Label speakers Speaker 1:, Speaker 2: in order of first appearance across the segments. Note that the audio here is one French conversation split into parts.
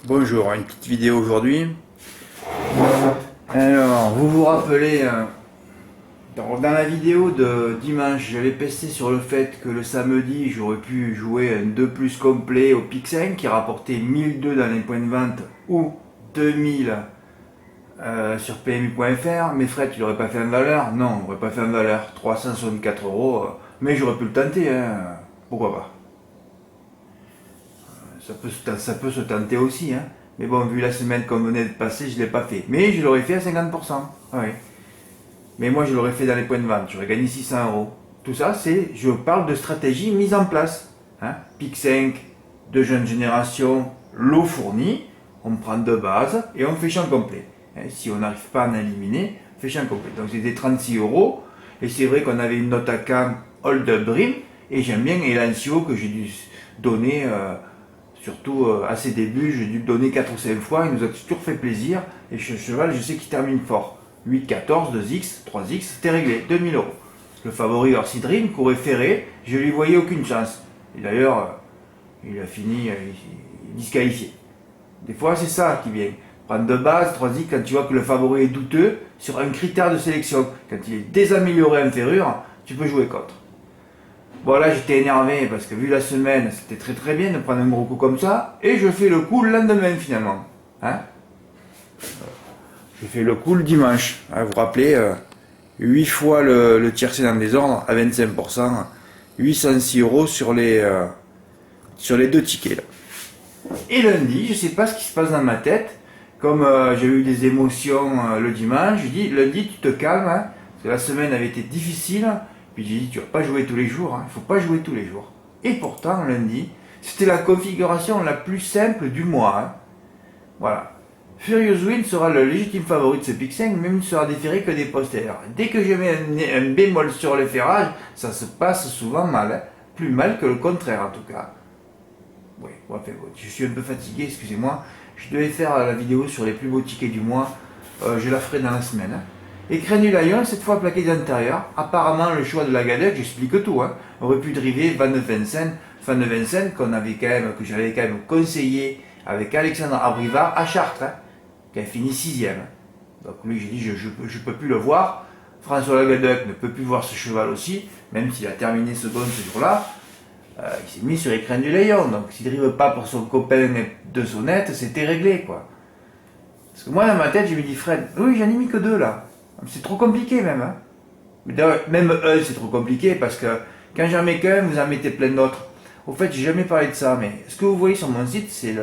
Speaker 1: Bonjour, une petite vidéo aujourd'hui. Alors, vous vous rappelez, dans la vidéo de dimanche, j'avais pesté sur le fait que le samedi, j'aurais pu jouer un 2+ complet au Pic 5 qui rapportait 1002 dans les points de vente ou 2000 sur PMU.fr. Mes frais, tu l'aurais pas fait en valeur? Non, on n'aurait pas fait en valeur. 364 euros, mais j'aurais pu le tenter, hein. Pourquoi pas? Ça peut se tenter aussi, hein. Mais bon, vu la semaine qu'on venait de passer, je ne l'ai pas fait. Mais je l'aurais fait à 50%. Oui. Mais moi, je l'aurais fait dans les points de vente. J'aurais gagné 600 euros. Tout ça, je parle de stratégie mise en place. Hein. Pic 5, de jeune génération, l'eau fournie. On prend de base et on fait champ complet. Hein, si on n'arrive pas à en éliminer, on fait champ complet. Donc c'était 36 euros. Et c'est vrai qu'on avait une note à cam Hold Up Dream. Et j'aime bien Elancio que j'ai dû donner... surtout à ses débuts, j'ai dû le donner 4 ou 5 fois, il nous a toujours fait plaisir. Et ce cheval, je sais qu'il termine fort. 8-14, 2X, 3X, c'était réglé, 2000 euros. Le favori Orsi Dream courait ferré, je lui voyais aucune chance. Et d'ailleurs, il a fini disqualifié. Des fois, c'est ça qui vient. Prendre de base, 3X, quand tu vois que le favori est douteux, sur un critère de sélection. Quand il est désamélioré en ferrure, tu peux jouer contre. Bon là j'étais énervé parce que vu la semaine c'était très bien de prendre un gros coup comme ça et je fais le coup le lendemain finalement. Hein, je fais le coup le dimanche. Hein, vous vous rappelez 8 fois le tiercé dans le désordre à 25%, 806 euros sur les 2 tickets là. Et lundi je sais pas ce qui se passe dans ma tête, comme j'ai eu des émotions le dimanche, je dis lundi tu te calmes hein, parce que la semaine avait été difficile. Puis j'ai dit, tu vas pas jouer tous les jours, hein. Il faut pas jouer tous les jours. Et pourtant, lundi, c'était la configuration la plus simple du mois. Hein. Voilà. Furious Win sera le légitime favori de ce Pic 5, même il sera déféré que des postérieurs. Dès que je mets un bémol sur le ferrage, ça se passe souvent mal. Hein. Plus mal que le contraire en tout cas. Oui, enfin, je suis un peu fatigué, excusez-moi. Je devais faire la vidéo sur les plus beaux tickets du mois. Je la ferai dans la semaine. Hein. Et Crénulaillon, cette fois plaqué d'intérieur. Apparemment, le choix de la galette, j'explique tout, hein, aurait pu driver Van de Vincennes, que j'avais quand même conseillé avec Alexandre Abrivard à Chartres, hein, qui a fini 6ème. Donc lui, j'ai dit, je peux plus le voir. François Lagadec ne peut plus voir ce cheval aussi, même s'il a terminé second ce jour-là. Il s'est mis sur les Crènes du Lion. Donc s'il ne drive pas pour son copain de sonnette, c'était réglé, quoi. Parce que moi, dans ma tête, je me dis, Fred, oui, j'en ai mis que 2 là. C'est trop compliqué même. Hein. Même eux, c'est trop compliqué parce que quand j'en mets qu'un, vous en mettez plein d'autres. Au fait, j'ai jamais parlé de ça, mais ce que vous voyez sur mon site, c'est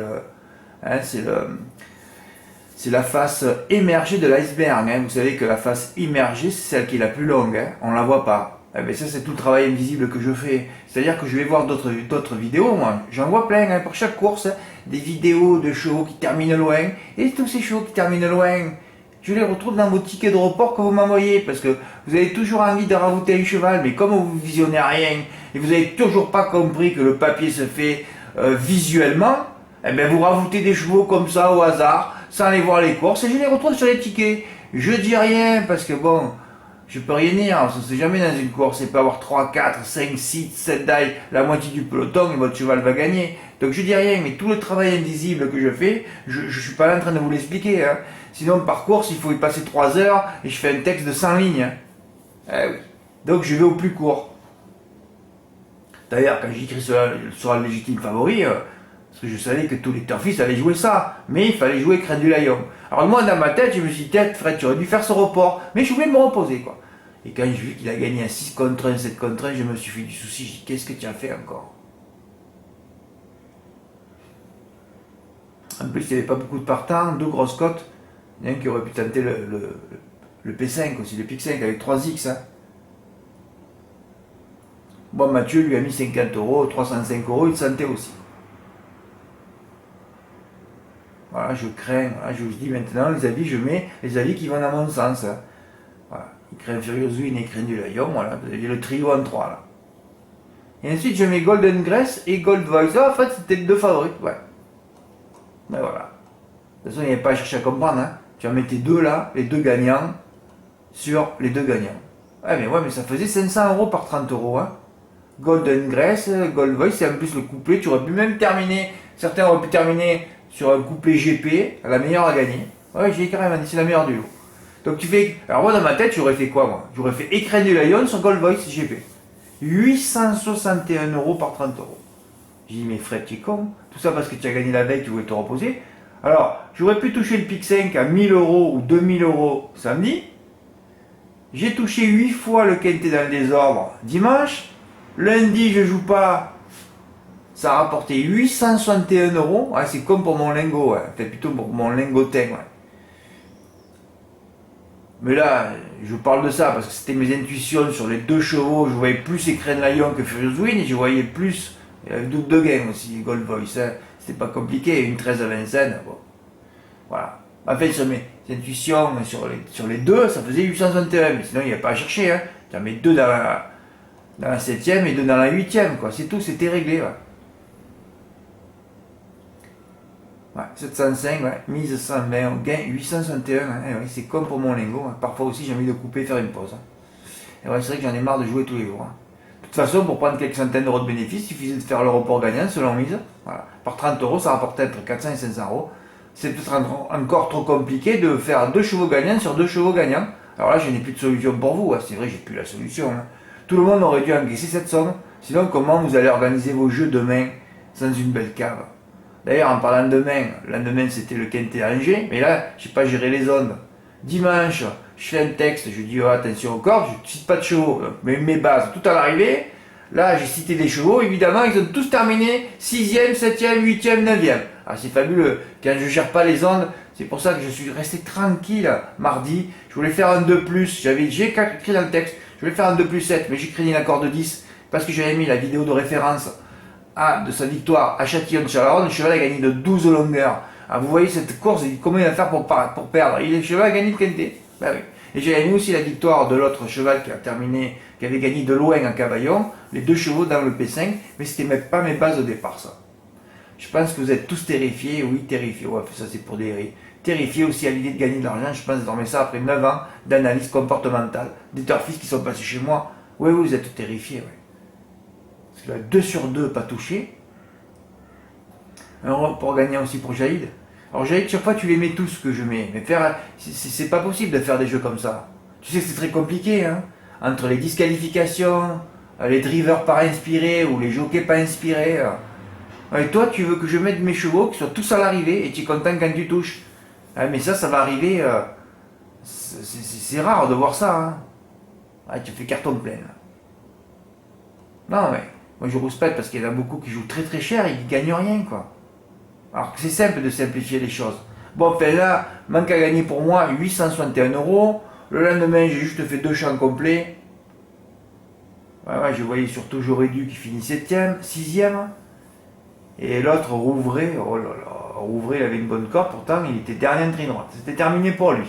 Speaker 1: la face émergée de l'iceberg. Hein. Vous savez que la face immergée, c'est celle qui est la plus longue. Hein. On la voit pas. Eh bien, ça, c'est tout le travail invisible que je fais. C'est-à-dire que je vais voir d'autres vidéos, moi. J'en vois plein, hein, pour chaque course. Des vidéos de chevaux qui terminent loin. Et tous ces chevaux qui terminent loin, je les retrouve dans vos tickets de report que vous m'envoyez, parce que vous avez toujours envie de rajouter un cheval, mais comme vous visionnez rien, et vous n'avez toujours pas compris que le papier se fait visuellement, eh bien vous rajoutez des chevaux comme ça au hasard, sans aller voir les courses, et je les retrouve sur les tickets. Je dis rien, parce que bon, je peux rien dire, on ne sait jamais dans une course, il peut avoir 3, 4, 5, 6, 7 dailles, la moitié du peloton, et votre cheval va gagner. Donc je dis rien, mais tout le travail invisible que je fais, je ne suis pas là en train de vous l'expliquer. Hein. Sinon, par course, il faut y passer 3 heures et je fais un texte de 100 lignes. Hein. Eh oui. Donc je vais au plus court. D'ailleurs, quand j'écris sur le légitime favori, parce que je savais que tous les turfistes allaient jouer ça, mais il fallait jouer Crène du Lion. Alors moi, dans ma tête, je me suis dit, Fred, tu aurais dû faire ce report, mais je voulais me reposer, quoi. Et quand j'ai vu qu'il a gagné un 6 contre 1, 7 contre 1, je me suis fait du souci, j'ai dit, qu'est-ce que tu as fait encore? En plus, il n'y avait pas beaucoup de partants, 2 grosses cotes. Il y en a un qui aurait pu tenter le P5 aussi, le Pic 5 avec 3X. Hein. Bon, Mathieu lui a mis 50 euros, 305 euros, il sentait aussi. Voilà, je crains, voilà, je vous dis maintenant, les avis, je mets les avis qui vont dans mon sens. Hein. Voilà, il craint Furious Win et Crène du Lion, voilà, vous avez le trio en 3 là. Et ensuite, je mets Golden Grace et Gold Voice. Ah, en fait, c'était les 2 favoris, ouais. Mais voilà. De toute façon, il n'y avait pas à chercher à comprendre, hein. Tu en mettais 2 là, les 2 gagnants, sur les 2 gagnants. Ouais, mais ça faisait 500 euros par 30 euros. Hein. Golden Grace, Gold Voice, et en plus le couplet, tu aurais pu même terminer, certains auraient pu terminer sur un couplet GP, la meilleure à gagner. Ouais, j'ai carrément dit, c'est la meilleure du lot. Donc tu fais. Alors moi dans ma tête, j'aurais fait quoi moi? J'aurais fait écran du Lion sur Gold Voice GP. 861 € par 30 euros. J'ai dit, mais Fred, tu es con. Tout ça parce que tu as gagné la veille, tu voulais te reposer. Alors, j'aurais pu toucher le Pic 5 à 1000 € ou 2000 € samedi. J'ai touché 8 fois le quintet dans le désordre dimanche. Lundi, je joue pas. Ça a rapporté 861 €. Ah, c'est comme pour mon lingot. Ouais. Peut-être plutôt pour mon lingotin. Ouais. Mais là, je parle de ça parce que c'était mes intuitions sur les 2 chevaux. Je voyais plus Écran Lion que Furious Win et je voyais plus double de gain aussi, Gold Voice. Hein. C'était pas compliqué, une 13 à Vincennes. Bon. Voilà. En fait, sur mes intuitions sur les 2, ça faisait 861. Mais sinon, il n'y a pas à chercher. Hein. Tu en mets 2 dans la 7ème et 2 dans la 8ème. C'est tout, c'était réglé. Ouais. Ouais, 705, ouais, mise 120, on gagne 861, hein, ouais, c'est comme pour mon lingot, hein. Parfois aussi j'ai envie de couper et faire une pause. Hein. Et ouais, c'est vrai que j'en ai marre de jouer tous les jours. Hein. De toute façon, pour prendre quelques centaines d'euros de bénéfices, il suffisait de faire le report gagnant selon mise. Voilà. Par 30 €, ça rapportait entre 400 et 500 €. C'est peut-être encore trop compliqué de faire 2 chevaux gagnants sur 2 chevaux gagnants. Alors là, je n'ai plus de solution pour vous, hein. C'est vrai, j'ai plus la solution. Hein. Tout le monde aurait dû encaisser cette somme. Sinon, comment vous allez organiser vos jeux demain sans une belle cave? D'ailleurs, en parlant de demain, le lendemain c'était le quintet à Angers, mais là, je n'ai pas géré les ondes. Dimanche, je fais un texte, je dis oh, attention au corps, je ne cite pas de chevaux, mais mes bases, tout à l'arrivée, là j'ai cité des chevaux, évidemment, ils ont tous terminé 6ème, 7ème, 8ème, 9ème. Ah, c'est fabuleux, quand je ne gère pas les ondes, c'est pour ça que je suis resté tranquille mardi, je voulais faire un 2+, j'ai écrit dans le texte, je voulais faire un 2+7, mais j'ai créé un accord de 10, parce que j'avais mis la vidéo de référence de sa victoire à Châtillon-de-Chalaronne, le cheval a gagné de 12 longueurs. Ah, vous voyez cette course, comment il va faire pour perdre? Le cheval a gagné le quintet. Ben oui. Et j'ai mis aussi la victoire de l'autre cheval qui a terminé, qui avait gagné de loin en Cavaillon, les 2 chevaux dans le P5, mais c'était même pas mes bases au départ ça. Je pense que vous êtes tous terrifiés, oui terrifiés, ouais, ça c'est pour des rires. Terrifiés aussi à l'idée de gagner de l'argent, je pense désormais ça après 9 ans d'analyse comportementale, des turfistes qui sont passés chez moi. Oui, vous êtes terrifiés, oui. 2 sur 2 pas touché. Un report gagnant aussi pour Jaïd. Alors Jaïd, chaque fois tu les mets tous ce que je mets. Mais c'est pas possible de faire des jeux comme ça. Tu sais que c'est très compliqué. Hein, entre les disqualifications, les drivers pas inspirés ou les jockeys pas inspirés. Et toi tu veux que je mette mes chevaux qui soient tous à l'arrivée et tu es content quand tu touches. Mais ça va arriver. C'est rare de voir ça. Hein. Tu fais carton plein. Non mais. Moi je rouspète parce qu'il y en a beaucoup qui jouent très très cher et qui gagnent rien quoi. Alors que c'est simple de simplifier les choses. Bon enfin là, manque à gagner pour moi 861 €. Le lendemain j'ai juste fait 2 champs complets. Ouais, je voyais surtout J'aurais dû qui finit 7ème, 6ème. Et l'autre Rouvray, oh là là, Rouvray il avait une bonne corde, pourtant il était dernier en train droite. C'était terminé pour lui.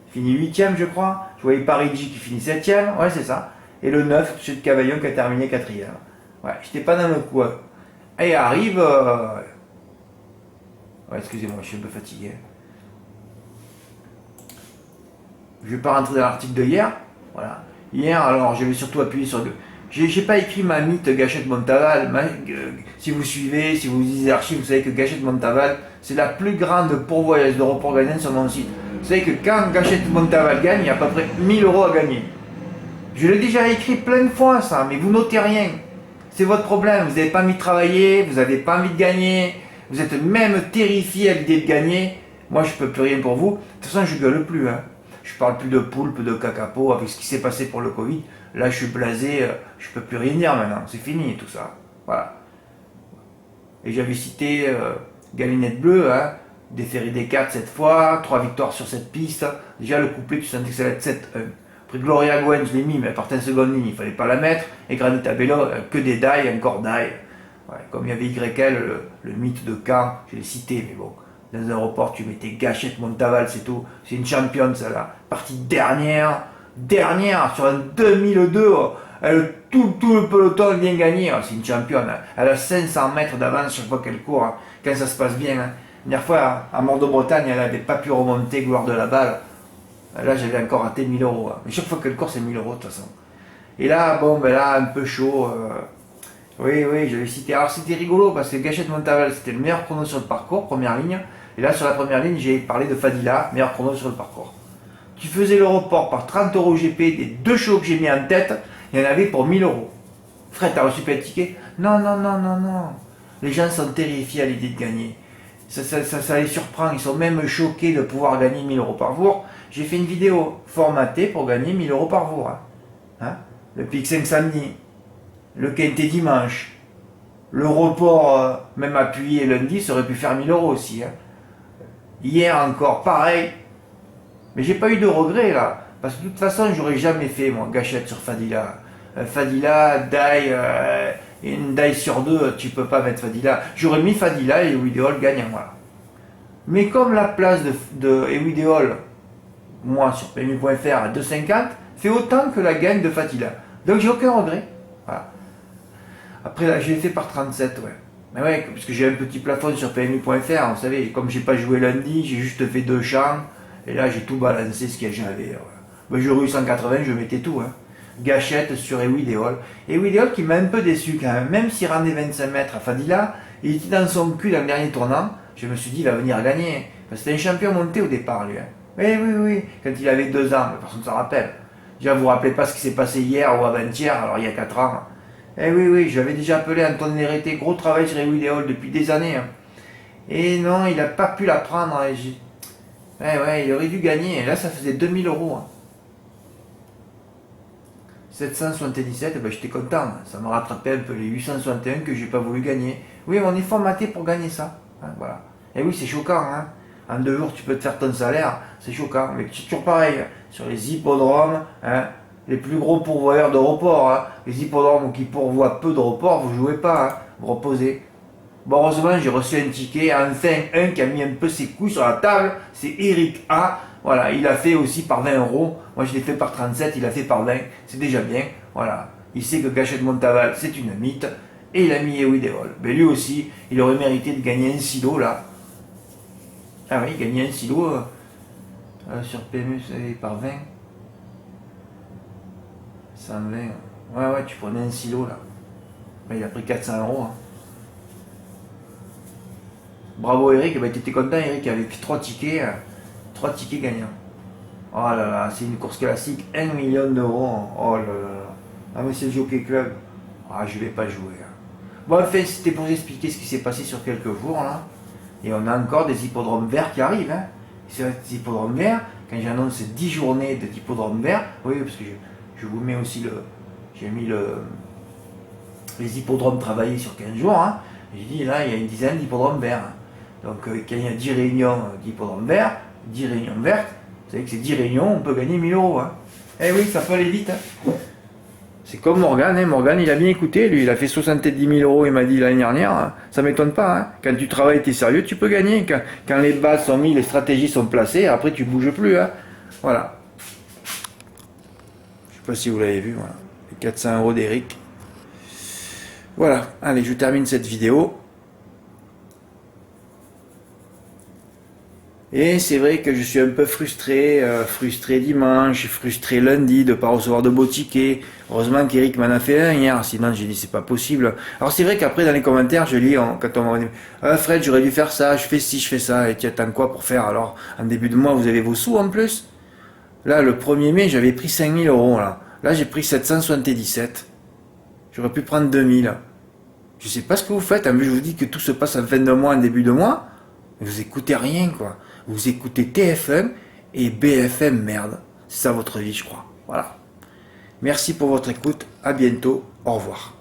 Speaker 1: Il finit 8ème je crois. Je voyais Parigi qui finit 7ème, ouais c'est ça. Et le 9, chez de Cavaillon qui a terminé 4ème. Ouais, j'étais pas dans le coup. Et arrive. Ouais, excusez-moi, je suis un peu fatigué. Je vais pas rentrer dans l'article de hier. Voilà. Hier, alors, j'avais surtout appuyé sur. J'ai pas écrit ma mythe Gachette Montaval. Si vous suivez, si vous lisez archives, vous savez que Gachette Montaval, c'est la plus grande pourvoyeuse de report gagnant sur mon site. Vous savez que quand Gachette Montaval gagne, il y a à peu près 1000 € à gagner. Je l'ai déjà écrit plein de fois, ça, mais vous notez rien. C'est votre problème, vous n'avez pas envie de travailler, vous n'avez pas envie de gagner, vous êtes même terrifié à l'idée de gagner. Moi, je ne peux plus rien pour vous. De toute façon, je ne gueule plus. Hein. Je parle plus de poulpe, de cacapo, avec ce qui s'est passé pour le Covid. Là, je suis blasé, je ne peux plus rien dire maintenant. C'est fini tout ça. Voilà. Et j'avais cité Galinette Bleue, hein, déféré des 4 cette fois, 3 victoires sur cette piste. Déjà, le couplet, tu sentais que ça allait être 7-1. Après Gloria Gwen, je l'ai mis, mais elle partait en seconde ligne, il ne fallait pas la mettre. Et Granita Bello, que des die, encore die. Ouais, comme il y avait YL, le mythe de Caen, je l'ai cité, mais bon. Dans un report, tu mettais Gachette Montaval, c'est tout. C'est une championne, celle-là. Partie dernière, sur un 2002. Tout le peloton vient gagner. C'est une championne. Elle a 500 mètres d'avance chaque fois qu'elle court, hein, quand ça se passe bien. Hein. La dernière fois, à Mort-de-Bretagne, elle n'avait pas pu remonter, gloire de la balle. Là, j'avais encore raté 1000 €. Hein. Mais chaque fois qu'elle court, c'est 1000 € de toute façon. Et là, bon, ben là, un peu chaud. Oui, oui, je l'ai cité. Alors c'était rigolo parce que Gachette Montaval, c'était le meilleur chrono sur le parcours, première ligne. Et là, sur la première ligne, j'ai parlé de Fadila, meilleur chrono sur le parcours. Tu faisais le report par 30 € GP des 2 shows que j'ai mis en tête, il y en avait pour 1000 €. Fred, t'as reçu plein de tickets? Non, non, non, non, non. Les gens sont terrifiés à l'idée de gagner. Ça les surprend, ils sont même choqués de pouvoir gagner 1000 € par jour. J'ai fait une vidéo formatée pour gagner 1000 € par jour. Hein? Le Pic 5 samedi, le Quintet dimanche, le report même appuyé lundi, ça aurait pu faire 1000 € aussi. Hein? Hier encore, pareil. Mais j'ai pas eu de regrets là. Parce que de toute façon, j'aurais jamais fait moi Gachette sur Fadila. Fadila, die, une die sur 2, tu peux pas mettre Fadila. J'aurais mis Fadila et Ewideol gagnent, voilà. Mais comme la place de Ewideol, moi sur PMU.fr à 2,50, fait autant que la gagne de Fadila. Donc j'ai aucun regret. Voilà. Après là, j'ai fait par 37, ouais. Mais ouais, parce que j'ai un petit plafond sur PMU.fr, vous savez, comme j'ai pas joué lundi, j'ai juste fait 2 champs, et là j'ai tout balancé ce que j'avais. Ouais. Ben, j'aurais eu 180, je mettais tout. Hein. Gachette sur Ewideol. Ewideol qui m'a un peu déçu quand même s'il rendait 25 mètres à Fadila, il était dans son cul dans le dernier tournant, je me suis dit il va venir gagner. Parce que c'était un champion monté au départ lui. Hein. Oui, oui, oui, quand il avait 2 ans, personne ne s'en rappelle. Déjà vous vous rappelez pas ce qui s'est passé hier ou avant-hier, alors il y a 4 ans. Eh oui, oui, j'avais déjà appelé Antoine Nérété, gros travail sur Ewideol depuis des années. Hein. Et non, il n'a pas pu la prendre. Hein. Ouais, il aurait dû gagner. Et là, ça faisait 2000 €. Hein. 777, ben, j'étais content. Ça m'a rattrapé un peu les 861 que j'ai pas voulu gagner. Oui, mais on est formaté pour gagner ça. Hein, voilà. Et oui, c'est choquant. Hein. En 2 jours, tu peux te faire ton salaire. C'est choquant. Mais c'est toujours pareil. Sur les hippodromes, hein, les plus gros pourvoyeurs de report. Hein, les hippodromes qui pourvoient peu de reports, vous jouez pas. Hein, vous reposez. Bon, heureusement, j'ai reçu un ticket. Enfin, un qui a mis un peu ses couilles sur la table. C'est Eric A. Voilà, il a fait aussi par 20 €. Moi, je l'ai fait par 37, il a fait par 20. C'est déjà bien. Voilà. Il sait que Gachette Montaval, c'est une mythe. Et il a mis Ewideol. Mais lui aussi, il aurait mérité de gagner un silo, là. Ah oui, gagner un silo sur PMU, c'est par 20. 120. Ouais, tu prenais un silo, là. Ben, il a pris 400 €. Hein. Bravo, Eric. Ben, tu étais content, Eric. Il avait pris 3 tickets. 3 tickets gagnants. Oh là là, c'est une course classique, 1 million d'euros. Oh là là. Ah mais c'est le Jockey Club. Ah, je vais pas jouer. Hein. Bon, enfin, c'était pour vous expliquer ce qui s'est passé sur quelques jours là. Et on a encore des hippodromes verts qui arrivent. Hein. Sur les hippodromes verts, quand j'annonce 10 journées d'hippodromes verts, oui, parce que je vous mets aussi le. J'ai mis les hippodromes travaillés sur 15 jours. Hein. J'ai dit là, il y a une dizaine d'hippodromes verts. Hein. Donc, quand il y a 10 réunions d'hippodromes verts, 10 réunions vertes, vous savez que c'est 10 réunions, on peut gagner 1000 €. Hein. Eh oui, ça peut aller vite. Hein. C'est comme Morgan, hein. Morgan, il a bien écouté, lui, il a fait 70 000 €, il m'a dit l'année dernière. Ça m'étonne pas. Hein. Quand tu travailles, tu es sérieux, tu peux gagner. Quand les bases sont mises, les stratégies sont placées, après tu bouges plus. Hein. Voilà. Je sais pas si vous l'avez vu, voilà. Les 400 € d'Eric. Voilà, allez, je termine cette vidéo. Et c'est vrai que je suis un peu frustré dimanche, frustré lundi de ne pas recevoir de beaux tickets. Heureusement qu'Eric m'en a fait un hier, sinon j'ai dit c'est pas possible. Alors c'est vrai qu'après dans les commentaires, je lis, quand on m'a dit Fred, j'aurais dû faire ça, je fais ci, je fais ça, et tu attends quoi pour faire? Alors en début de mois, vous avez vos sous en plus. Là, le 1er mai, j'avais pris 5000 €. Là j'ai pris 777. J'aurais pu prendre 2000. Je sais pas ce que vous faites, en plus je vous dis que tout se passe en fin de mois, en début de mois. Vous écoutez rien, quoi. Vous écoutez TF1 et BFM, merde. C'est ça votre vie, je crois. Voilà. Merci pour votre écoute. À bientôt. Au revoir.